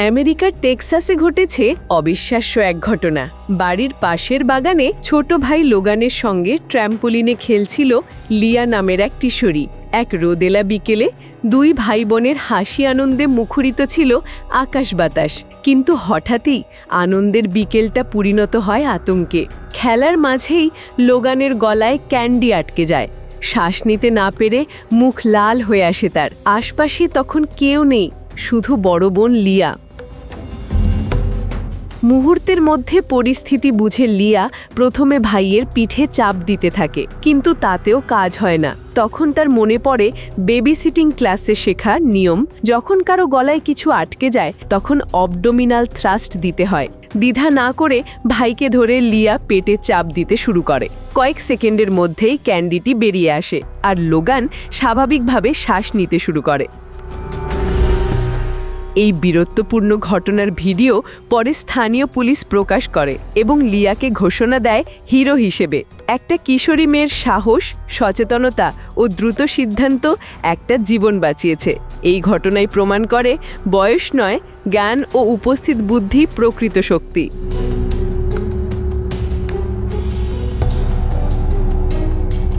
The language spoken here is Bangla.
আমেরিকার টেক্সাসে ঘটেছে অবিশ্বাস্য এক ঘটনা। বাড়ির পাশের বাগানে ছোট ভাই লোগানের সঙ্গে ট্র্যাম্পোলিনে খেলছিল লিয়া নামের এক কিশোরী। এক রোদেলা বিকেলে দুই ভাই বোনের হাসি আনন্দে মুখরিত ছিল আকাশ বাতাস, কিন্তু হঠাৎই আনন্দের বিকেলটা পরিণত হয় আতঙ্কে। খেলার মাঝেই লোগানের গলায় ক্যান্ডি আটকে যায়। শ্বাস নিতে না পেরে মুখ লাল হয়ে আসে তার। আশপাশে তখন কেউ নেই, শুধু বড় বোন লিয়া। মুহূর্তের মধ্যে পরিস্থিতি বুঝে লিয়া প্রথমে ভাইয়ের পিঠে চাপ দিতে থাকে, কিন্তু তাতেও কাজ হয় না। তখন তার মনে পড়ে বেবি সিটিং ক্লাসে শেখা নিয়ম, যখন কারো গলায় কিছু আটকে যায় তখন অবডোমিনাল থ্রাস্ট দিতে হয়। দ্বিধা না করে ভাইকে ধরে লিয়া পেটে চাপ দিতে শুরু করে। কয়েক সেকেন্ডের মধ্যেই ক্যান্ডিটি বেরিয়ে আসে আর লোগান স্বাভাবিকভাবে শ্বাস নিতে শুরু করে। এই বীরত্বপূর্ণ ঘটনার ভিডিও পরে স্থানীয় পুলিশ প্রকাশ করে এবং লিয়াকে ঘোষণা দেয় হিরো হিসেবে। একটা কিশোরী মেয়ের সাহস, সচেতনতা ও দ্রুত সিদ্ধান্ত একটা জীবন বাঁচিয়েছে। এই ঘটনায় প্রমাণ করে বয়স নয়, জ্ঞান ও উপস্থিত বুদ্ধি প্রকৃত শক্তি।